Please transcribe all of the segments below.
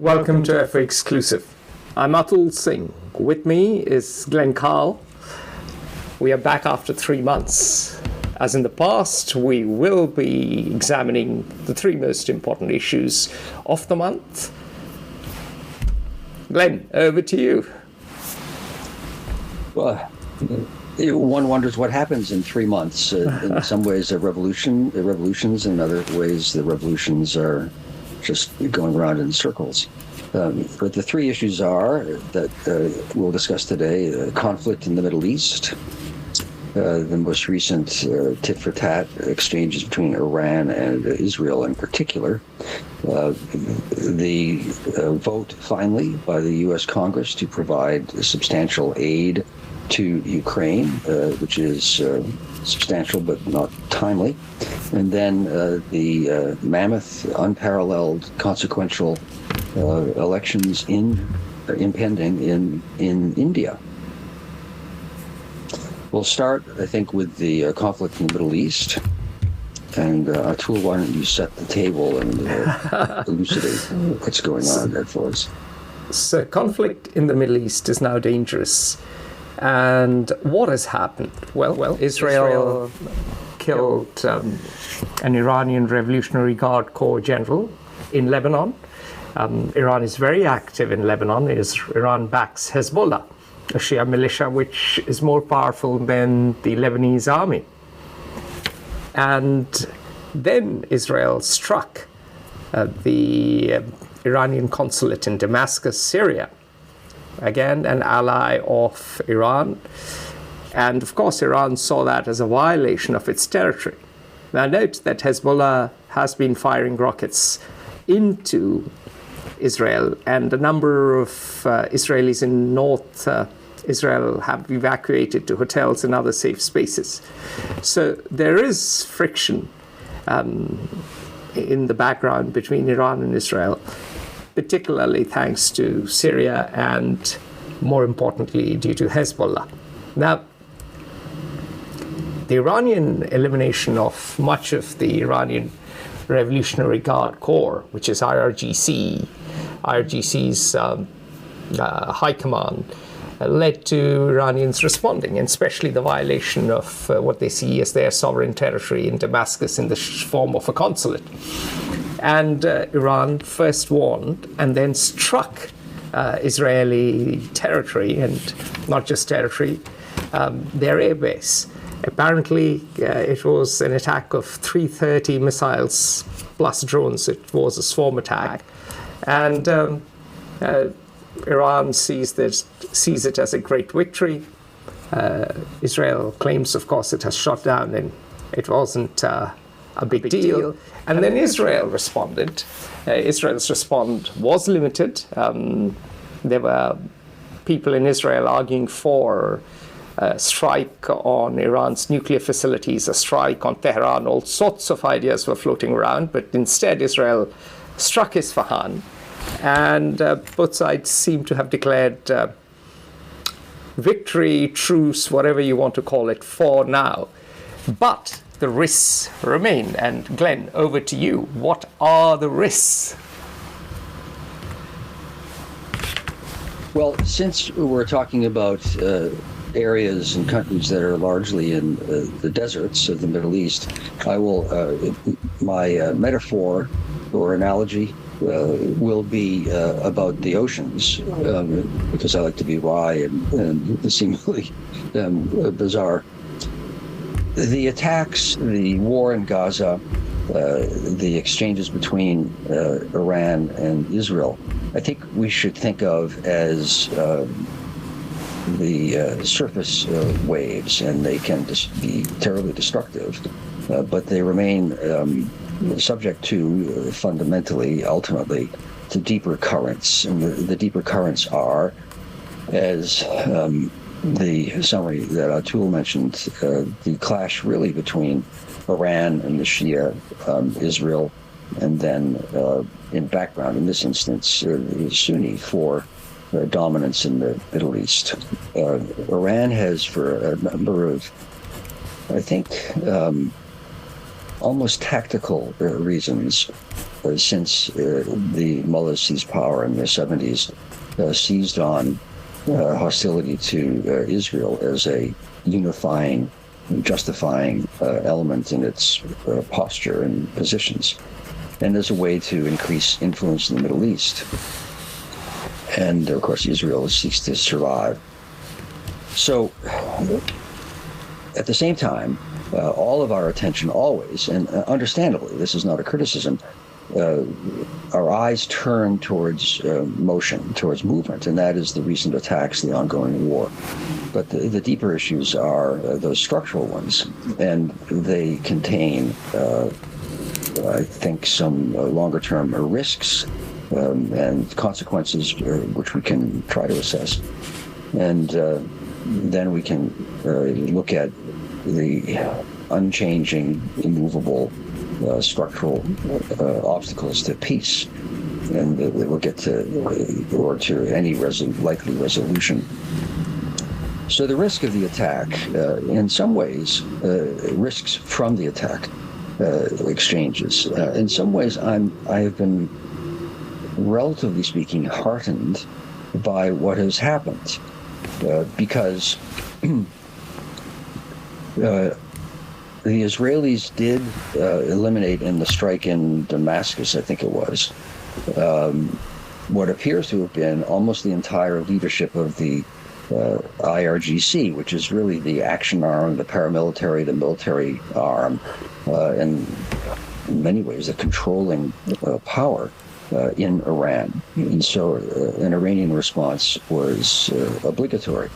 Welcome to FA Exclusive. I'm Atul Singh. With me is Glenn Carl. We are back after 3 months. As in the past, we will be examining the 3 most important issues of the month. Glenn, over to you. Well, one wonders what happens in 3 months. In some ways, revolutions. In other ways, the revolutions are just going around in circles. But the 3 issues are that we'll discuss today: conflict in the Middle East, the most recent tit-for-tat exchanges between Iran and Israel in particular, the vote finally by the U.S. Congress to provide substantial aid to Ukraine, which is substantial but not timely, and then the mammoth, unparalleled, consequential elections impending in India. We'll start, I think, with the conflict in the Middle East. And Atul, why don't you set the table and elucidate what's going on there for us? So conflict in the Middle East is now dangerous. And what has happened? Well, Israel killed an Iranian Revolutionary Guard Corps general in Lebanon. Iran is very active in Lebanon. Iran backs Hezbollah, a Shia militia which is more powerful than the Lebanese army. And then Israel struck the Iranian consulate in Damascus, Syria. Again, an ally of Iran. And of course, Iran saw that as a violation of its territory. Now note that Hezbollah has been firing rockets into Israel, and a number of Israelis in North Israel have evacuated to hotels and other safe spaces. So there is friction in the background between Iran and Israel, particularly thanks to Syria and, more importantly, due to Hezbollah. Now, the Iranian elimination of much of the Iranian Revolutionary Guard Corps, which is IRGC's high command, led to Iranians responding, and especially the violation of what they see as their sovereign territory in Damascus in the form of a consulate. And Iran first warned and then struck Israeli territory, and not just territory, their airbase. Apparently, it was an attack of 330 missiles plus drones. It was a swarm attack. And Iran sees it as a great victory. Israel claims, of course, it has shot down, and it wasn't a big deal. And then Israel responded. Israel's response was limited. There were people in Israel arguing for a strike on Iran's nuclear facilities, a strike on Tehran. All sorts of ideas were floating around, but instead Israel struck Esfahan. And both sides seem to have declared victory, truce, whatever you want to call it, for now. But the risks remain. And Glenn, over to you. What are the risks? Well, since we're talking about areas and countries that are largely in the deserts of the Middle East, I will, my metaphor or analogy will be about the oceans, because I like to be wry and seemingly bizarre. The attacks, the war in Gaza, the exchanges between Iran and Israel, I think we should think of as the surface waves, and they can be terribly destructive, but they remain subject to, fundamentally, ultimately, to deeper currents. And the deeper currents are, as the summary that Atul mentioned, the clash really between Iran and the Shia, Israel, and then in background, in this instance, Sunni for dominance in the Middle East. Iran has, for a number of, I think, almost tactical reasons, since the mullahs seized power in the 70s, seized on hostility to Israel as a unifying, justifying element in its posture and positions, and as a way to increase influence in the Middle East. And of course, Israel seeks to survive. So, at the same time, all of our attention always, and understandably, this is not a criticism, our eyes turn towards motion, towards movement, and that is the recent attacks, the ongoing war. But the deeper issues are those structural ones, and they contain, I think, some longer-term risks and consequences which we can try to assess. And then we can look at the unchanging, immovable, structural obstacles to peace, and we'll get to any likely resolution. So the risk of the attack, in some ways, risks from the attack exchanges. In some ways, I have been, relatively speaking, heartened by what has happened, because the Israelis did eliminate in the strike in Damascus, I think it was, what appears to have been almost the entire leadership of the IRGC, which is really the action arm, the paramilitary, the military arm, and in many ways the controlling power in Iran. And so an Iranian response was obligatory.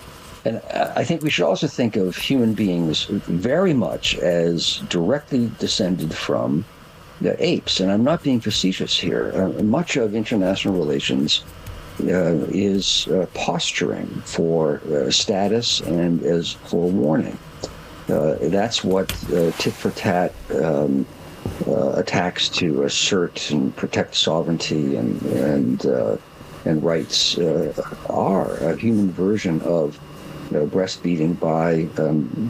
And I think we should also think of human beings very much as directly descended from the apes. And I'm not being facetious here. Much of international relations is posturing for status and as for warning. That's what tit-for-tat attacks to assert and protect sovereignty and rights are a human version of breastfeeding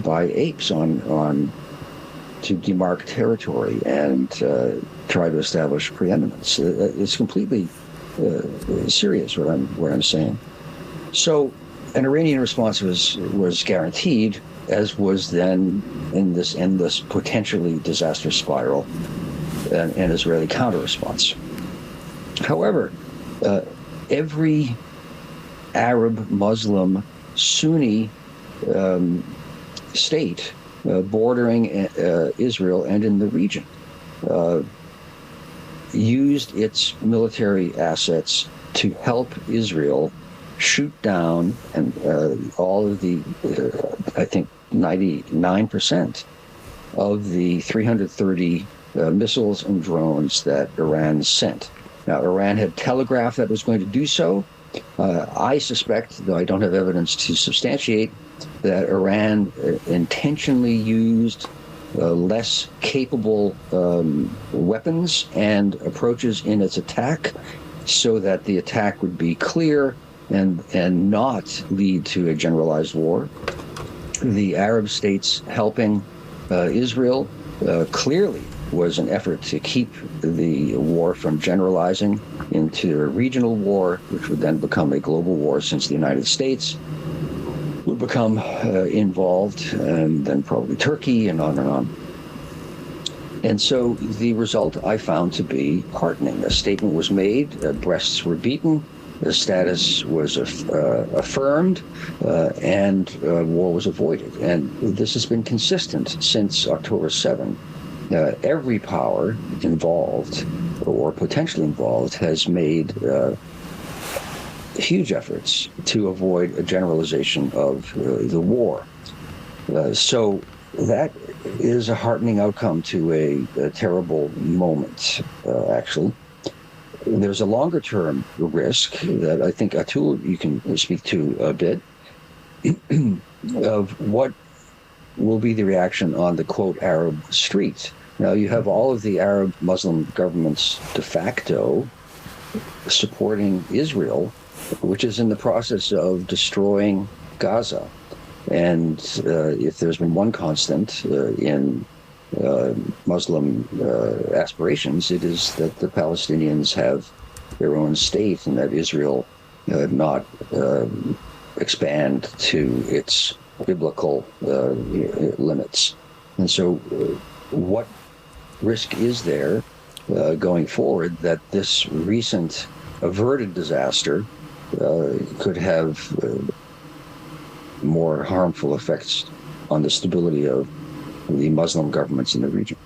by apes on to demark territory and try to establish preeminence. It's completely serious what I'm saying. So an Iranian response was guaranteed, as was then in this endless, potentially disastrous spiral, an Israeli counter-response. However, every Arab, Muslim, Sunni state bordering Israel and in the region used its military assets to help Israel shoot down and all of the, I think, 99% of the 330 missiles and drones that Iran sent. Now, Iran had telegraphed that it was going to do so. I suspect, though I don't have evidence to substantiate, that Iran intentionally used less capable weapons and approaches in its attack so that the attack would be clear and not lead to a generalized war. The Arab states helping Israel clearly was an effort to keep the war from generalizing into a regional war, which would then become a global war, since the United States would become involved, and then probably Turkey, and on and on. And so the result I found to be heartening. A statement was made, breasts were beaten, the status was affirmed, and war was avoided. And this has been consistent since October 7. Every power involved, or potentially involved, has made huge efforts to avoid a generalization of the war. So that is a heartening outcome to a terrible moment, actually. There's a longer-term risk that I think, Atul, you can speak to a bit, of what will be the reaction on the, quote, Arab street. Now, you have all of the Arab Muslim governments de facto supporting Israel, which is in the process of destroying Gaza. And if there's been one constant in Muslim aspirations. It is that the Palestinians have their own state and that Israel not expand to its biblical limits. And so what risk is there going forward that this recent averted disaster could have more harmful effects on the stability of the Muslim governments in the region?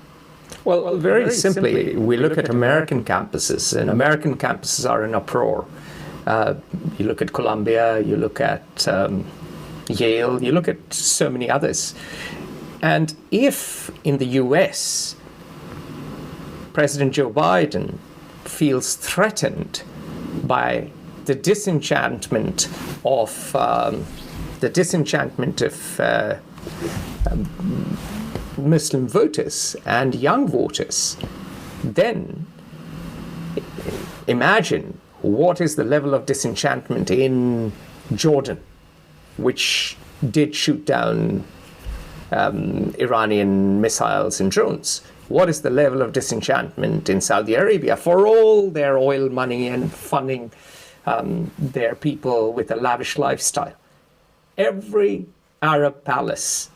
Well, very simply, we look at American campuses, and American campuses are in uproar. You look at Columbia, you look at Yale, you look at so many others. And if in the US, President Joe Biden feels threatened by the disenchantment of Muslim voters and young voters, then imagine what is the level of disenchantment in Jordan, which did shoot down Iranian missiles and drones. What is the level of disenchantment in Saudi Arabia for all their oil money and funding their people with a lavish lifestyle? Every Arab palace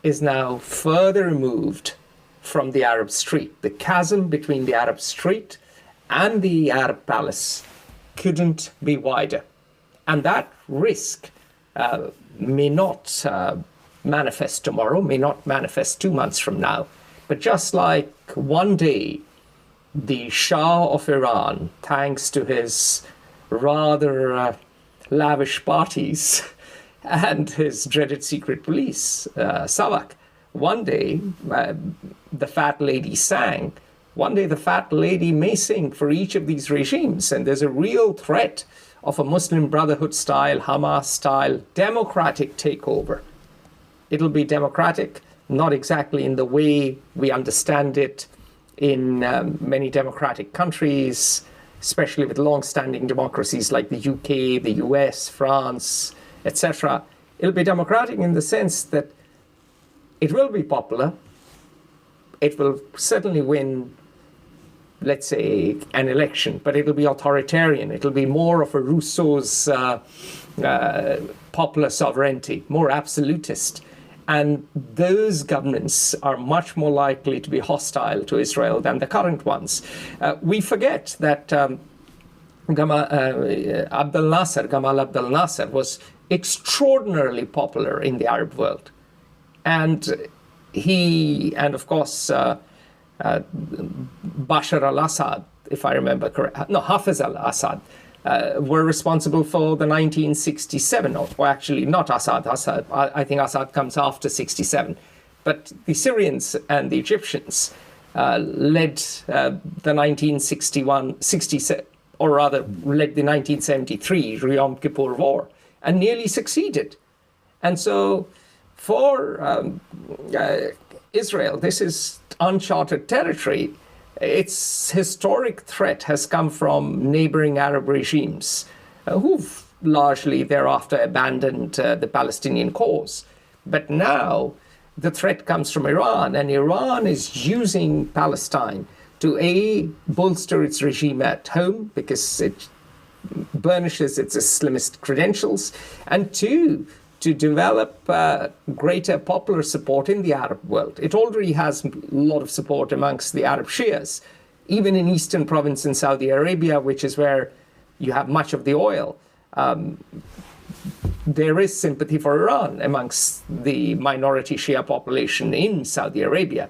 is now further removed from the Arab street. The chasm between the Arab street and the Arab palace couldn't be wider. And that risk may not manifest tomorrow, may not manifest 2 months from now. But just like one day, the Shah of Iran, thanks to his rather lavish parties and his dreaded secret police, Savak, one day the fat lady sang. One day the fat lady may sing for each of these regimes. And there's a real threat of a Muslim Brotherhood style, Hamas style, democratic takeover. It'll be democratic, not exactly in the way we understand it in many democratic countries, especially with long-standing democracies like the UK, the US, France, etc. It'll be democratic in the sense that it will be popular. It will certainly win, let's say, an election, but it'll be authoritarian. It'll be more of a Rousseau's popular sovereignty, more absolutist. And those governments are much more likely to be hostile to Israel than the current ones. We forget that Gamal Abdel Nasser was extraordinarily popular in the Arab world. And of course, Bashar al-Assad, if I remember correctly, no, Hafez al-Assad, were responsible for the 1967, or actually not Assad. I think Assad comes after 67. But the Syrians and the Egyptians led the 1973 Yom Kippur War and nearly succeeded. And so for Israel, this is uncharted territory. Its historic threat has come from neighboring Arab regimes who've largely thereafter abandoned the Palestinian cause. But now the threat comes from Iran, and Iran is using Palestine to A, bolster its regime at home because it burnishes its Islamist credentials, and two, to develop greater popular support in the Arab world. It already has a lot of support amongst the Arab Shias, even in eastern province in Saudi Arabia, which is where you have much of the oil. There is sympathy for Iran amongst the minority Shia population in Saudi Arabia.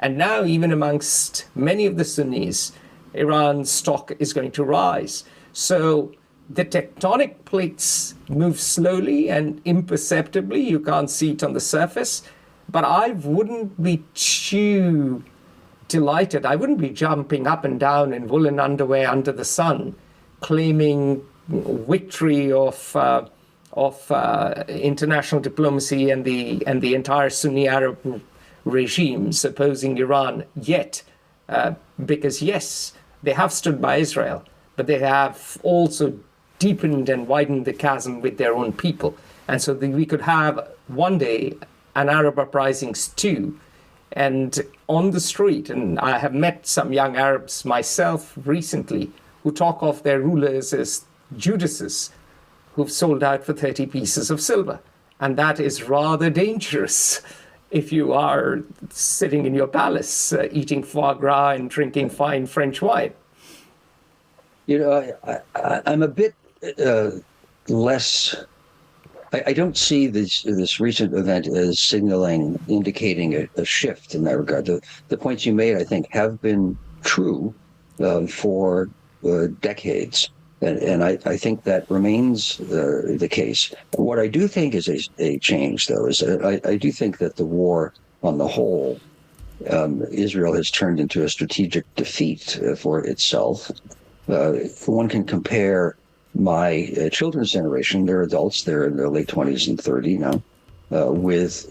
And now even amongst many of the Sunnis, Iran's stock is going to rise. So the tectonic plates move slowly and imperceptibly. You can't see it on the surface. But I wouldn't be too delighted. I wouldn't be jumping up and down in woolen underwear under the sun, claiming victory of international diplomacy and the entire Sunni Arab regimes opposing Iran yet. Because yes, they have stood by Israel, but they have also deepened and widened the chasm with their own people. And so we could have one day an Arab uprisings too, And on the street, and I have met some young Arabs myself recently who talk of their rulers as Judases who've sold out for 30 pieces of silver. And that is rather dangerous if you are sitting in your palace eating foie gras and drinking fine French wine. I'm a bit less. I don't see this recent event as indicating a shift in that regard. The points you made, I think, have been true for decades, and I think that remains the case. What I do think is a change, though, is I do think that the war on the whole, Israel has turned into a strategic defeat for itself. One can compare my children's generation, they're adults, they're in their late 20s and 30 now, with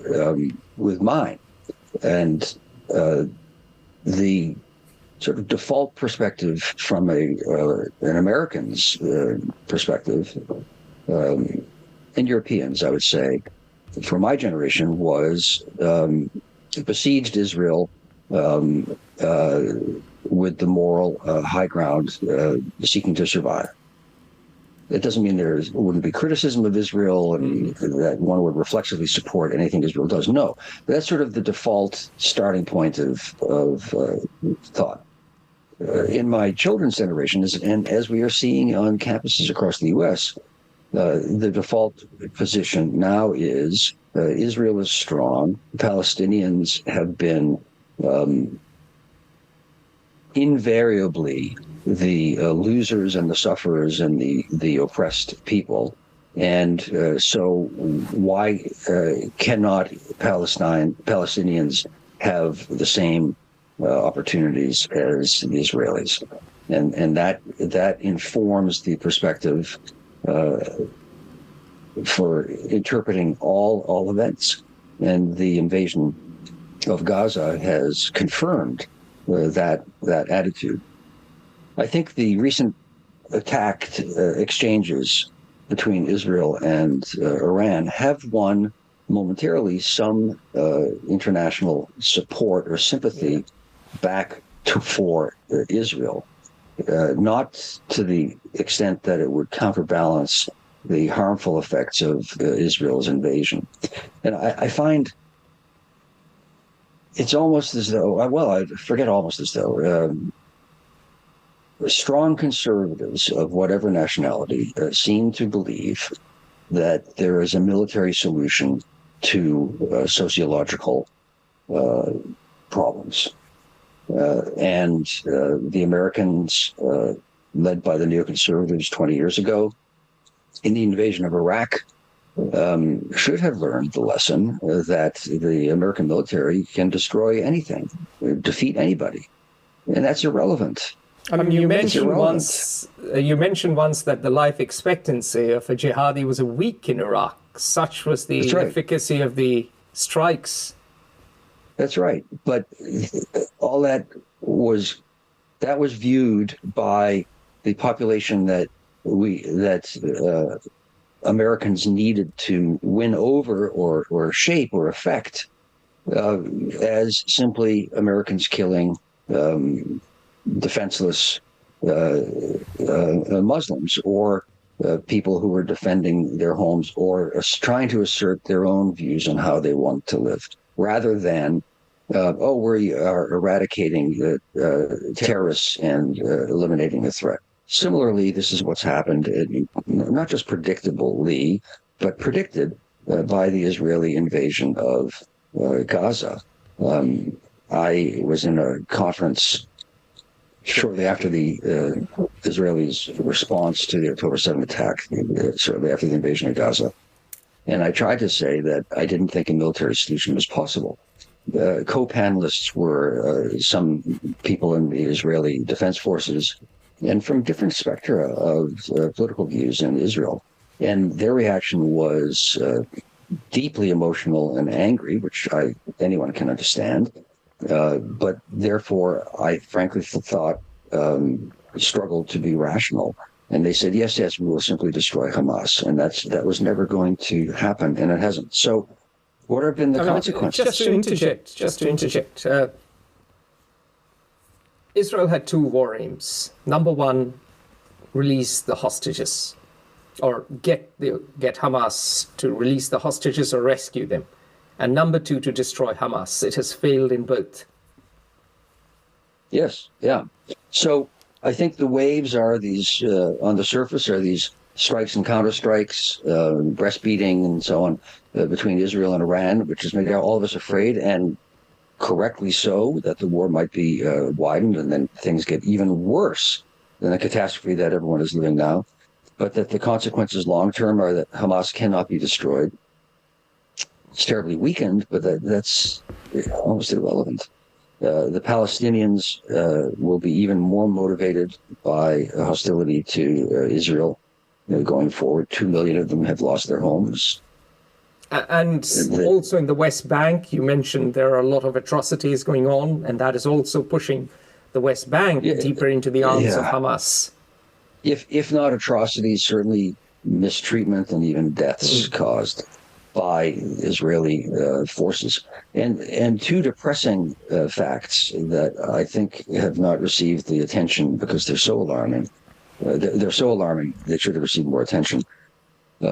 mine. And the sort of default perspective from an American's perspective, and Europeans, I would say, for my generation was besieged Israel with the moral high ground seeking to survive. It doesn't mean there wouldn't be criticism of Israel and that one would reflexively support anything Israel does. No, but that's sort of the default starting point of thought. In my children's generation, and as we are seeing on campuses across the U.S., the default position now is Israel is strong. Palestinians have been invariably the losers and the sufferers and the oppressed people. And so why cannot Palestinians have the same opportunities as the Israelis? And that informs the perspective for interpreting all events. And the invasion of Gaza has confirmed that attitude. I think the recent attacked exchanges between Israel and Iran have won momentarily some international support or sympathy back for Israel, not to the extent that it would counterbalance the harmful effects of Israel's invasion. And I find it's almost as though, I forget almost as though, strong conservatives of whatever nationality seem to believe that there is a military solution to sociological problems. And the Americans, led by the neoconservatives 20 years ago, in the invasion of Iraq, should have learned the lesson that the American military can destroy anything, defeat anybody, and that's irrelevant. I mean, you mentioned once that the life expectancy of a jihadi was a week in Iraq. Such was the efficacy of the strikes. That's right, but all that was viewed by the population that Americans needed to win over or shape or affect as simply Americans killing defenseless Muslims or people who were defending their homes or trying to assert their own views on how they want to live, rather than we are eradicating terrorists and eliminating the threat. Similarly, this is what's happened, not just predictably, but predicted by the Israeli invasion of Gaza. I was in a conference shortly after the Israelis' response to the October 7th attack, shortly after the invasion of Gaza. And I tried to say that I didn't think a military solution was possible. Co-panelists were some people in the Israeli Defense Forces and from different spectra of political views in Israel. And their reaction was deeply emotional and angry, which anyone can understand. But therefore, I frankly thought struggled to be rational. And they said, yes, we will simply destroy Hamas. And that was never going to happen, and it hasn't. So What have been the consequences? Just to interject. Israel had two war aims. Number one, release the hostages, or get Hamas to release the hostages or rescue them. And number two, to destroy Hamas. It has failed in both. Yes, yeah. So I think the waves are these, on the surface, are these strikes and counterstrikes, breastbeating and so on between Israel and Iran, which has made all of us afraid, and correctly so, that the war might be widened and then things get even worse than the catastrophe that everyone is living now. But that the consequences long-term are that Hamas cannot be destroyed. It's terribly weakened, but that's almost irrelevant. The Palestinians will be even more motivated by hostility to Israel going forward. 2 million of them have lost their homes. And also in the West Bank, you mentioned there are a lot of atrocities going on, and that is also pushing the West Bank deeper into the arms of Hamas. If not atrocities, certainly mistreatment and even deaths caused by Israeli forces. And two depressing facts that I think have not received the attention because they're so alarming. They're so alarming, they should have received more attention.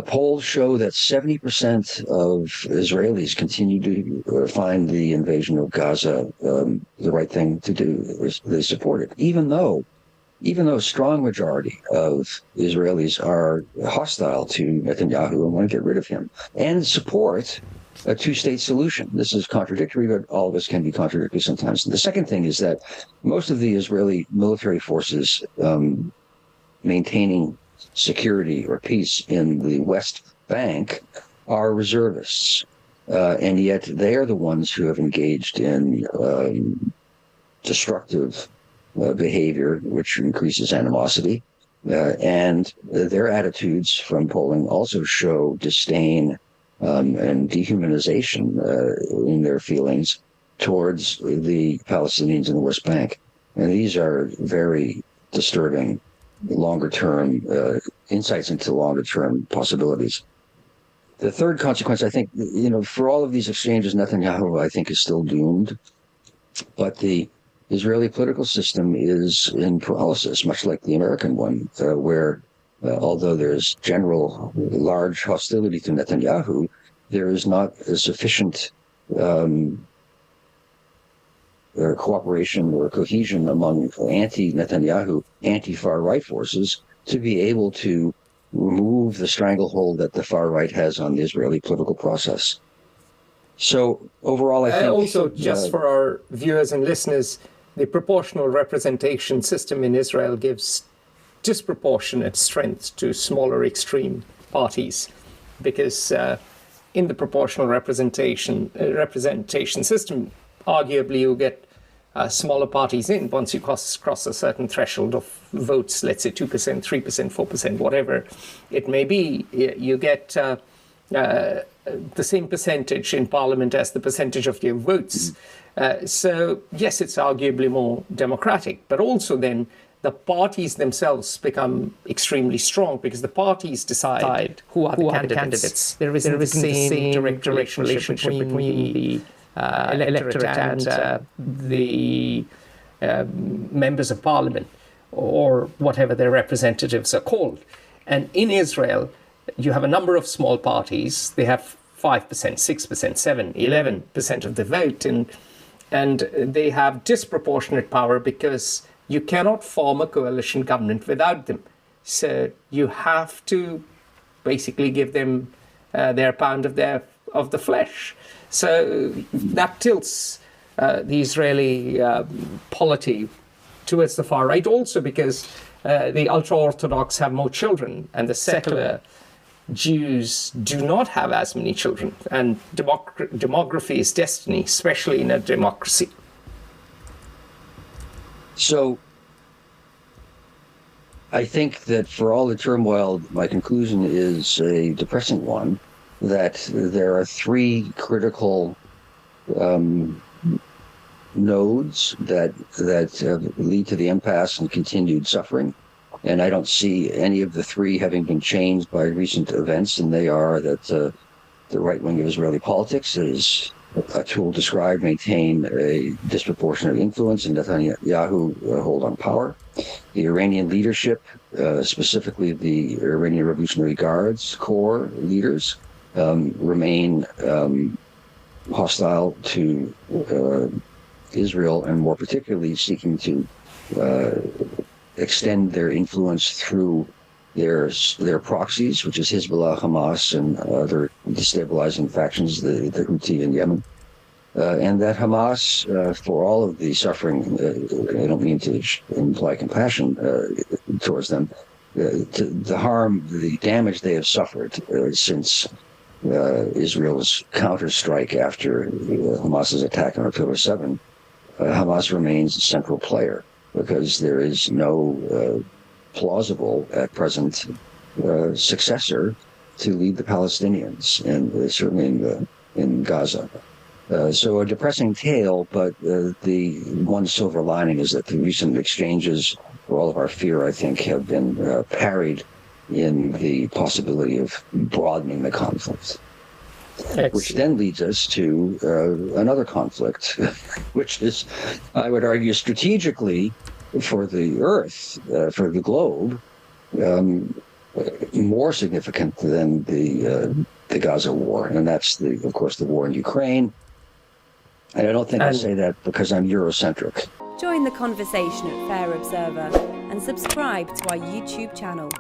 Polls show that 70% of Israelis continue to find the invasion of Gaza the right thing to do. They support it, even though a strong majority of Israelis are hostile to Netanyahu and want to get rid of him and support a two-state solution. This is contradictory, but all of us can be contradictory sometimes. And the second thing is that most of the Israeli military forces maintaining security or peace in the West Bank are reservists, and yet they are the ones who have engaged in destructive behavior, which increases animosity, and their attitudes from polling also show disdain and dehumanization in their feelings towards the Palestinians in the West Bank. And these are very disturbing longer-term insights into longer-term possibilities. The third consequence, I think, for all of these exchanges, Netanyahu, I think, is still doomed. But the Israeli political system is in paralysis, much like the American one, where although there's general large hostility to Netanyahu, there is not a sufficient cooperation or cohesion among anti-Netanyahu, anti-far-right forces to be able to remove the stranglehold that the far-right has on the Israeli political process. So overall, I think... Also, just for our viewers and listeners, the proportional representation system in Israel gives disproportionate strength to smaller extreme parties, because in the proportional representation system, arguably you get smaller parties in once you cross a certain threshold of votes, let's say 2%, 3%, 4%, whatever it may be. You get the same percentage in parliament as the percentage of your votes. So yes, it's arguably more democratic, but also then the parties themselves become extremely strong because the parties decide who are the candidates. There isn't the same direct relationship between the electorate and the members of parliament, or whatever their representatives are called. And in Israel, you have a number of small parties. They have 5%, 6%, 7, 11% of the vote, and they have disproportionate power because you cannot form a coalition government without them. So you have to basically give them their pound of the flesh. So that tilts the Israeli polity towards the far right, also because the ultra-Orthodox have more children and the secular Jews do not have as many children. And demography is destiny, especially in a democracy. So I think that for all the turmoil, my conclusion is a depressing one, that there are three critical nodes that lead to the impasse and continued suffering. And I don't see any of the three having been changed by recent events, and they are that the right wing of Israeli politics is Atul described, maintain a disproportionate influence in Netanyahu hold on power. The Iranian leadership, specifically the Iranian Revolutionary Guards Corps leaders, remain hostile to Israel, and more particularly seeking to extend their influence through their proxies, which is Hezbollah, Hamas, and other destabilizing factions, the Houthi in Yemen. And that Hamas, for all of the suffering, I don't mean to imply compassion towards them, the harm, the damage they have suffered since Israel's counterstrike after Hamas's attack on October 7, Hamas remains a central player because there is no plausible at present successor to lead the Palestinians, and certainly in Gaza. So a depressing tale, but the one silver lining is that the recent exchanges, for all of our fear, I think, have been parried in the possibility of broadening the conflict. Excellent. Which then leads us to another conflict, which is, I would argue, strategically for the Earth, for the globe, more significant than the Gaza war, and that's of course, the war in Ukraine. And I don't think I say that because I'm Eurocentric. Join the conversation at Fair Observer and subscribe to our YouTube channel.